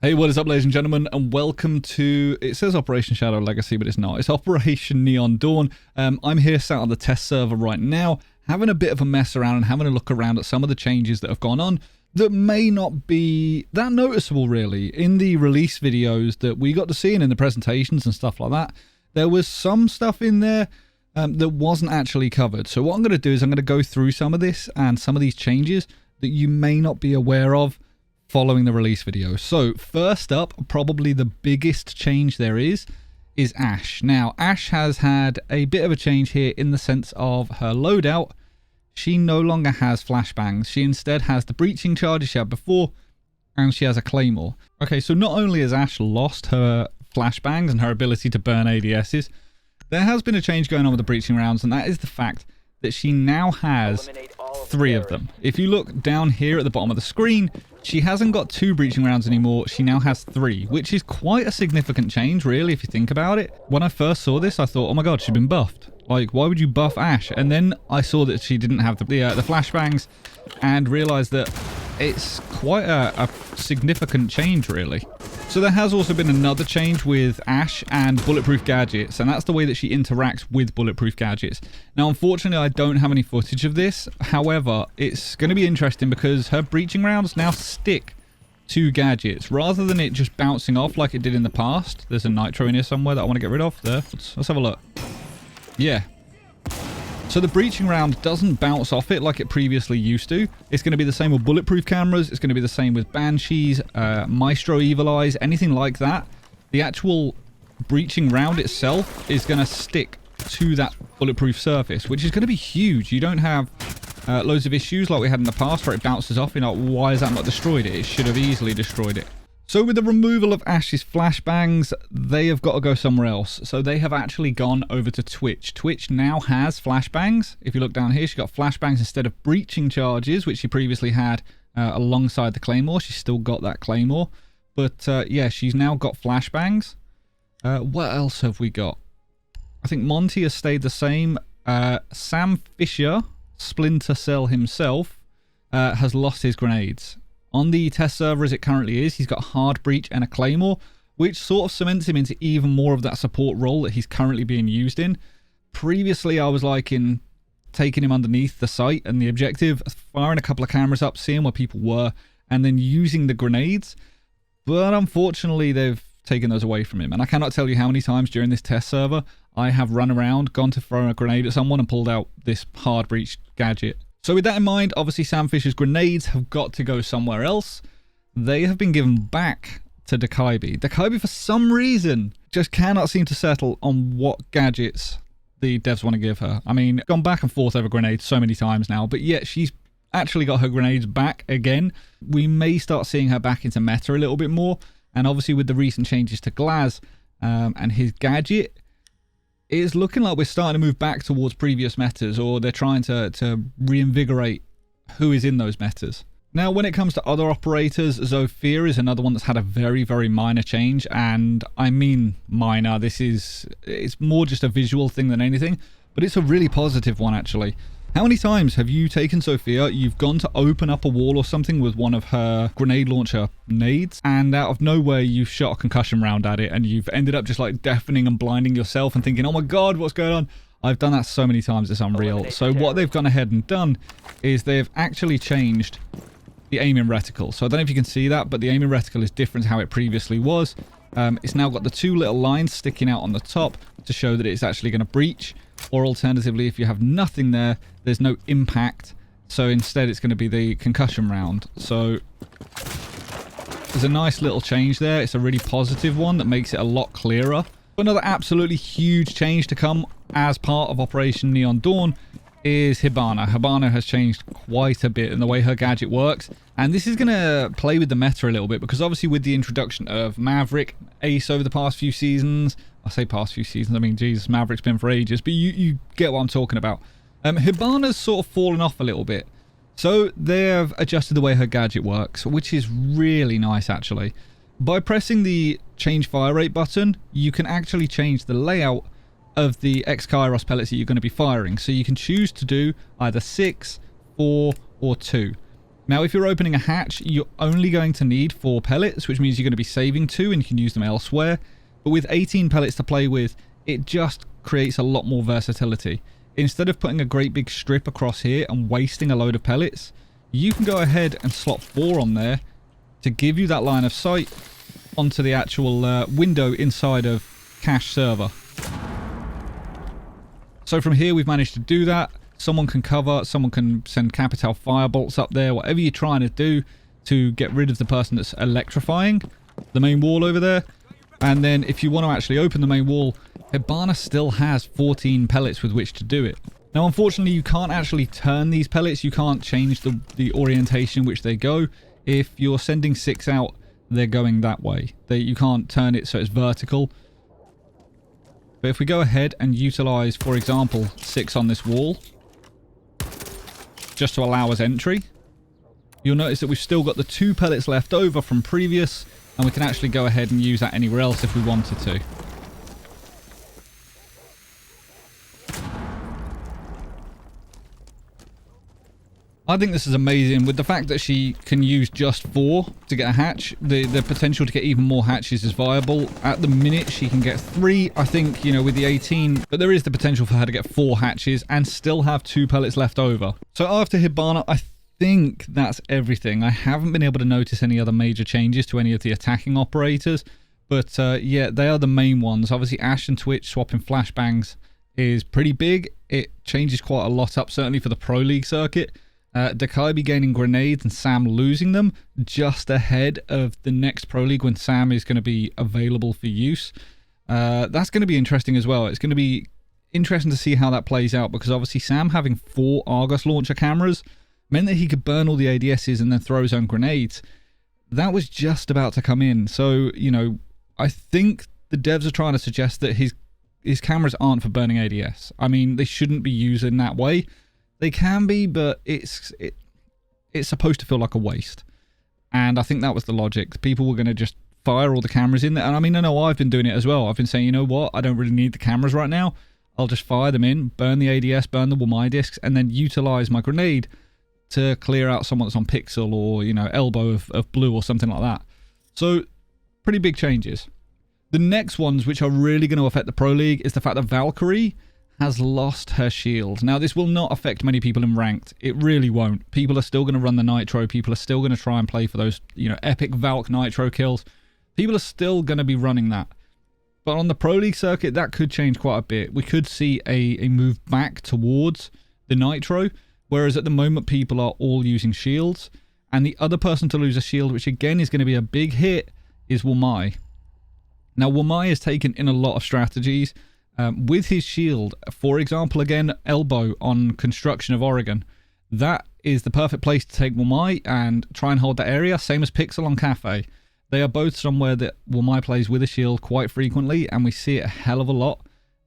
Hey, what is up, ladies and gentlemen, and welcome to, it says Operation Shadow Legacy, but it's not. It's Operation Neon Dawn. I'm here sat on the test server right now, having a bit of a mess around and having a look around at some of the changes that have gone on that may not be that noticeable, really. In the release videos that we got to see and in the presentations and stuff like that, there was some stuff in there that wasn't actually covered. So what I'm going to do is I'm going to go through some of this and some of these changes that you may not be aware of following the release video. So first up, probably the biggest change there is Ashe. Now, Ashe has had a bit of a change here in the sense of her loadout. She no longer has flashbangs. She instead has the breaching charges she had before, and she has a claymore. Okay, so not only has Ashe lost her flashbangs and her ability to burn ADSs, there has been a change going on with the breaching rounds, and that is the fact that she now has 3 of them. If you look down here at the bottom of the screen, she hasn't got 2 breaching rounds anymore. She now has 3, which is quite a significant change, really, if you think about it. When I first saw this, I thought, oh my god, she's been buffed. Like, why would you buff Ashe? And then I saw that she didn't have the flashbangs and realized that it's quite a significant change, really. So there has also been another change with Ashe and bulletproof gadgets, and that's the way that she interacts with bulletproof gadgets. Now, unfortunately, I don't have any footage of this. However, it's going to be interesting because her breaching rounds now stick to gadgets rather than it just bouncing off like it did in the past. There's a nitro in here somewhere that I want to get rid of. There. Let's have a look. Yeah. So the breaching round doesn't bounce off it like it previously used to. It's going to be the same with bulletproof cameras. It's going to be the same with Banshees, Maestro Evil Eyes, anything like that. The actual breaching round itself is going to stick to that bulletproof surface, which is going to be huge. You don't have loads of issues like we had in the past where it bounces off. You're like, why has that not destroyed it? It should have easily destroyed it. So with the removal of Ashe's flashbangs, they have got to go somewhere else. So they have actually gone over to Twitch. Twitch now has flashbangs. If you look down here, she's got flashbangs instead of breaching charges, which she previously had alongside the claymore. She's still got that claymore. But yeah, she's now got flashbangs. What else have we got? I think Monty has stayed the same. Sam Fisher, Splinter Cell himself, has lost his grenades. On the test server as it currently is, he's got a hard breach and a claymore, which sort of cements him into even more of that support role that he's currently being used in. Previously, I was liking taking him underneath the site and the objective, firing a couple of cameras up, seeing where people were, and then using the grenades. But unfortunately, they've taken those away from him. And I cannot tell you how many times during this test server I have run around, gone to throw a grenade at someone and pulled out this hard breach gadget. So with that in mind, obviously Sam Fisher's grenades have got to go somewhere else. They have been given back to Dakaibi. Dakaibi, for some reason, just cannot seem to settle on what gadgets the devs want to give her. I mean, gone back and forth over grenades so many times now, but yet she's actually got her grenades back again. We may start seeing her back into meta a little bit more, and obviously with the recent changes to Glaz and his gadget, it's looking like we're starting to move back towards previous metas, or they're trying to reinvigorate who is in those metas. Now, when it comes to other operators, Zofia is another one that's had a very, very minor change, and I mean minor. It's more just a visual thing than anything, but it's a really positive one, actually. How many times have you taken Zofia, you've gone to open up a wall or something with one of her grenade launcher nades, and out of nowhere you've shot a concussion round at it, and you've ended up just like deafening and blinding yourself and thinking, oh my god, what's going on? I've done that so many times, it's unreal. So what they've gone ahead and done is they've actually changed the aiming reticle. So I don't know if you can see that, but the aiming reticle is different to how it previously was. It's now got the 2 little lines sticking out on the top to show that it's actually going to breach. Or alternatively, if you have nothing there, there's no impact. So instead, it's going to be the concussion round. So there's a nice little change there. It's a really positive one that makes it a lot clearer. Another absolutely huge change to come as part of Operation Neon Dawn is Hibana. Hibana has changed quite a bit in the way her gadget works. And this is going to play with the meta a little bit, because obviously with the introduction of Maverick, Ace over the past few seasons, I say past few seasons, I mean, Jesus, Maverick's been for ages, but you get what I'm talking about. Hibana's sort of fallen off a little bit. So they've adjusted the way her gadget works, which is really nice, actually. By pressing the change fire rate button, you can actually change the layout of the X-Kairos pellets that you're going to be firing. So you can choose to do either 6, 4, or 2. Now, if you're opening a hatch, you're only going to need 4 pellets, which means you're going to be saving 2 and you can use them elsewhere. But with 18 pellets to play with, it just creates a lot more versatility. Instead of putting a great big strip across here and wasting a load of pellets, you can go ahead and slot 4 on there to give you that line of sight onto the actual window inside of cache server. So from here, we've managed to do that. Someone can cover, someone can send capital firebolts up there, whatever you're trying to do to get rid of the person that's electrifying the main wall over there. And then if you want to actually open the main wall, Hibana still has 14 pellets with which to do it. Now, unfortunately, you can't actually turn these pellets. You can't change the orientation which they go. If you're sending 6 out, they're going that way. You can't turn it so it's vertical. But if we go ahead and utilize, for example, 6 on this wall, just to allow us entry, you'll notice that we've still got the 2 pellets left over from previous, and we can actually go ahead and use that anywhere else if we wanted to. I think this is amazing. With the fact that she can use just 4 to get a hatch, the potential to get even more hatches is viable. At the minute, she can get 3, I think, you know, with the 18. But there is the potential for her to get 4 hatches and still have 2 pellets left over. So after Hibana, I think that's everything. I haven't been able to notice any other major changes to any of the attacking operators. But yeah, they are the main ones. Obviously, Ash and Twitch swapping flashbangs is pretty big. It changes quite a lot up, certainly for the Pro League circuit. Dakaibi gaining grenades and Sam losing them just ahead of the next Pro League when Sam is going to be available for use. That's going to be interesting as well. It's going to be interesting to see how that plays out, because obviously Sam having 4 Argus launcher cameras meant that he could burn all the ADSs and then throw his own grenades. That was just about to come in. So, you know, I think the devs are trying to suggest that his cameras aren't for burning ADS. I mean, they shouldn't be used in that way. They can be, but it's supposed to feel like a waste. And I think that was the logic. People were going to just fire all the cameras in there. And I mean, I know I've been doing it as well. I've been saying, you know what? I don't really need the cameras right now. I'll just fire them in, burn the ADS, burn the Wamai discs, and then utilize my grenade to clear out someone that's on pixel or, you know, elbow of blue or something like that. So, pretty big changes. The next ones, which are really going to affect the Pro League, is the fact that Valkyrie has lost her shield. Now, this will not affect many people in ranked. It really won't. People are still going to run the Nitro. People are still going to try and play for those, you know, epic Valk Nitro kills. People are still going to be running that. But on the Pro League circuit, that could change quite a bit. We could see a move back towards the Nitro, whereas at the moment, people are all using shields. And the other person to lose a shield, which again is going to be a big hit, is Wamai. Now, Wamai is taken in a lot of strategies. With his shield, for example, again, elbow on construction of Oregon. That is the perfect place to take Wamai and try and hold that area, same as Pixel on Cafe. They are both somewhere that Wamai plays with a shield quite frequently, and we see it a hell of a lot.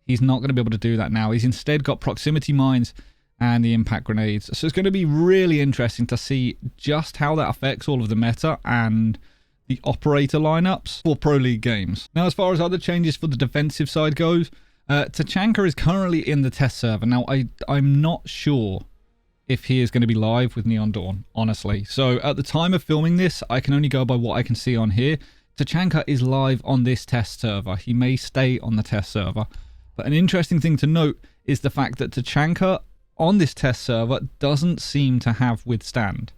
He's not going to be able to do that now. He's instead got proximity mines and the impact grenades. So it's going to be really interesting to see just how that affects all of the meta and the operator lineups for Pro League games. Now, as far as other changes for the defensive side goes, Tachanka is currently in the test server. Now, I'm not sure if he is going to be live with Neon Dawn, honestly. So, at the time of filming this, I can only go by what I can see on here. Tachanka is live on this test server. He may stay on the test server. But an interesting thing to note is the fact that Tachanka on this test server doesn't seem to have withstand.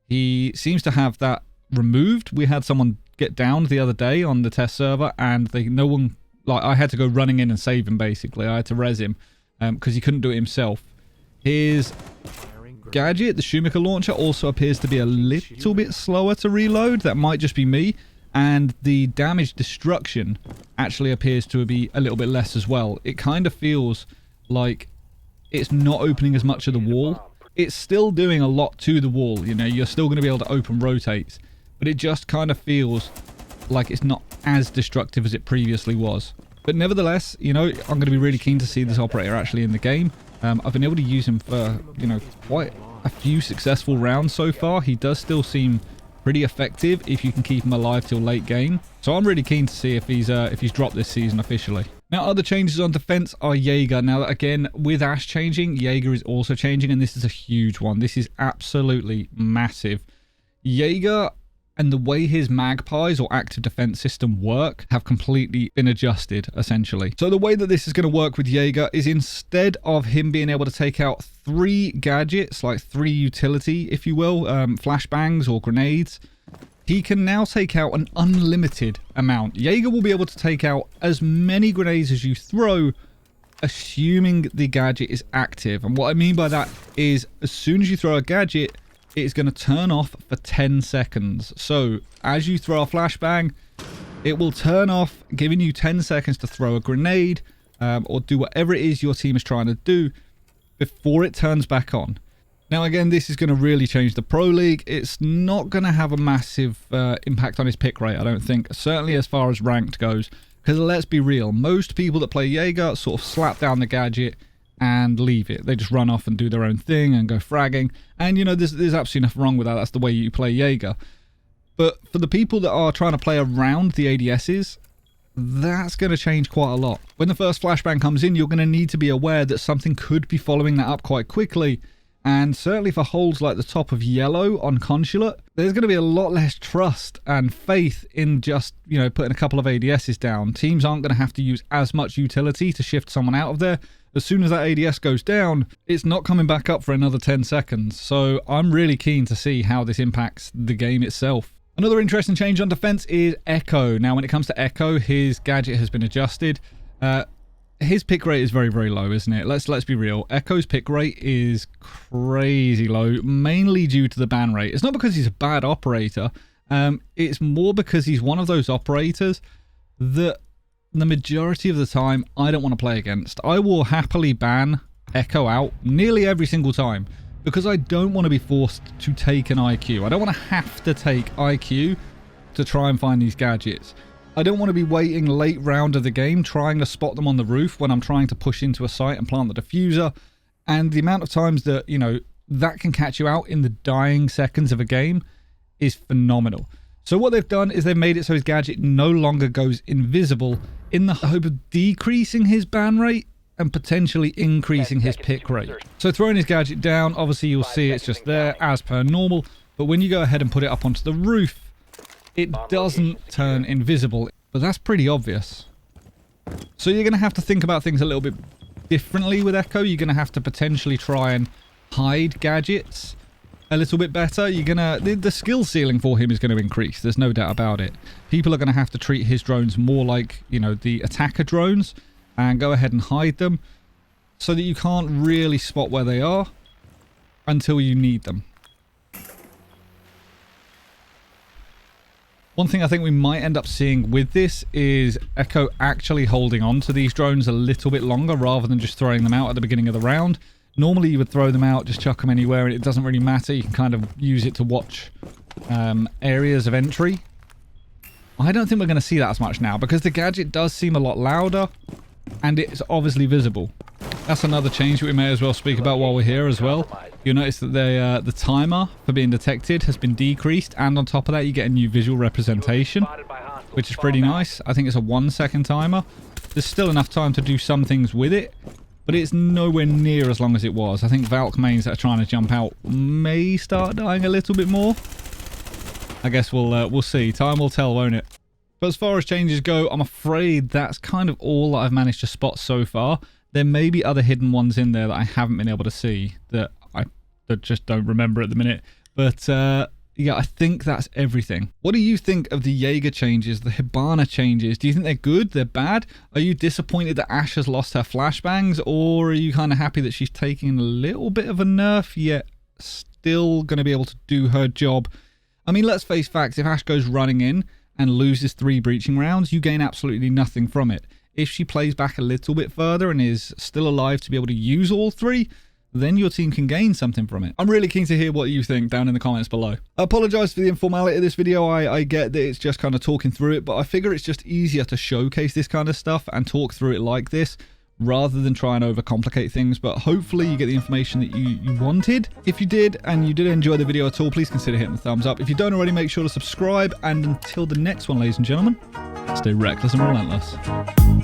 He seems to have that removed. We had someone get downed the other day on the test server, and no one... Like, I had to go running in and save him, basically. I had to res him because he couldn't do it himself. His gadget, the Schumacher launcher, also appears to be a little bit slower to reload. That might just be me. And the damage destruction actually appears to be a little bit less as well. It kind of feels like it's not opening as much of the wall. It's still doing a lot to the wall. You know, you're still going to be able to open rotates. But it just kind of feels like it's not as destructive as it previously was. But nevertheless, you know, I'm going to be really keen to see this operator actually in the game. I've been able to use him for, you know, quite a few successful rounds so far. He does still seem pretty effective if you can keep him alive till late game. So I'm really keen to see if he's dropped this season officially. Now, other changes on defense are Jaeger. Now, again, with Ash changing, Jaeger is also changing, and this is a huge one. This is absolutely massive. Jaeger and the way his magpies or active defense system work have completely been adjusted, essentially. So the way that this is going to work with Jaeger is, instead of him being able to take out 3 gadgets, like 3 utility, if you will, flashbangs or grenades, he can now take out an unlimited amount. Jaeger will be able to take out as many grenades as you throw, assuming the gadget is active. And what I mean by that is, as soon as you throw a gadget, it's going to turn off for 10 seconds. So as you throw a flashbang, it will turn off, giving you 10 seconds to throw a grenade or do whatever it is your team is trying to do before it turns back on. Now, again, this is going to really change the Pro League. It's not going to have a massive impact on his pick rate, I don't think, certainly as far as ranked goes. Because let's be real, most people that play Jaeger sort of slap down the gadget and leave it. They just run off and do their own thing and go fragging. And, you know, there's absolutely nothing wrong with that. That's the way you play Jaeger. But for the people that are trying to play around the ADSs, that's going to change quite a lot. When the first flashbang comes in, you're going to need to be aware that something could be following that up quite quickly. And certainly for holds like the top of yellow on Consulate, there's going to be a lot less trust and faith in just, you know, putting a couple of ADSs down. Teams aren't going to have to use as much utility to shift someone out of there. As soon as that ADS goes down, it's not coming back up for another 10 seconds. So I'm really keen to see how this impacts the game itself. Another interesting change on defense is Echo. Now, when it comes to Echo, his gadget has been adjusted. His pick rate is very, very low, isn't it? Let's be real. Echo's pick rate is crazy low, mainly due to the ban rate. It's not because he's a bad operator. It's more because he's one of those operators that the majority of the time I don't want to play against. I will happily ban Echo out nearly every single time because I don't want to be forced to take an IQ. I don't want to have to take IQ to try and find these gadgets. I don't want to be waiting late round of the game trying to spot them on the roof when I'm trying to push into a site and plant the diffuser. And the amount of times that, you know, that can catch you out in the dying seconds of a game is phenomenal. So what they've done is they've made it so his gadget no longer goes invisible in the hope of decreasing his ban rate and potentially increasing his pick rate. So throwing his gadget down, obviously you'll see it's just there as per normal. But when you go ahead and put it up onto the roof, it doesn't turn invisible, but that's pretty obvious. So you're going to have to think about things a little bit differently with Echo. You're going to have to potentially try and hide gadgets a little bit better. You're going to... The skill ceiling for him is going to increase. There's no doubt about it. People are going to have to treat his drones more like, you know, the attacker drones and go ahead and hide them so that you can't really spot where they are until you need them. One thing I think we might end up seeing with this is Echo actually holding on to these drones a little bit longer rather than just throwing them out at the beginning of the round. Normally you would throw them out, just chuck them anywhere, and it doesn't really matter. You can kind of use it to watch areas of entry. I don't think we're going to see that as much now because the gadget does seem a lot louder and it's obviously visible. That's another change that we may as well speak about while we're here as well. You'll notice that the timer for being detected has been decreased, and on top of that you get a new visual representation, which is pretty nice. I think it's a 1-second timer. There's still enough time to do some things with it, but it's nowhere near as long as it was. I think Valk mains that are trying to jump out may start dying a little bit more. I guess we'll see. Time will tell, won't it? But as far as changes go, I'm afraid that's kind of all that I've managed to spot so far. There may be other hidden ones in there that I haven't been able to see that I just don't remember at the minute. But yeah, I think that's everything. What do you think of the Jaeger changes, the Hibana changes? Do you think they're good? They're bad? Are you disappointed that Ashe has lost her flashbangs? Or are you kind of happy that she's taking a little bit of a nerf, yet still going to be able to do her job? I mean, let's face facts. If Ashe goes running in and loses 3 breaching rounds, you gain absolutely nothing from it. If she plays back a little bit further and is still alive to be able to use all 3, then your team can gain something from it. I'm really keen to hear what you think down in the comments below. I apologise for the informality of this video. I get that it's just kind of talking through it, but I figure it's just easier to showcase this kind of stuff and talk through it like this rather than try and overcomplicate things. But hopefully you get the information that you wanted. If you did and you did enjoy the video at all, please consider hitting the thumbs up. If you don't already, make sure to subscribe. And until the next one, ladies and gentlemen, stay reckless and relentless.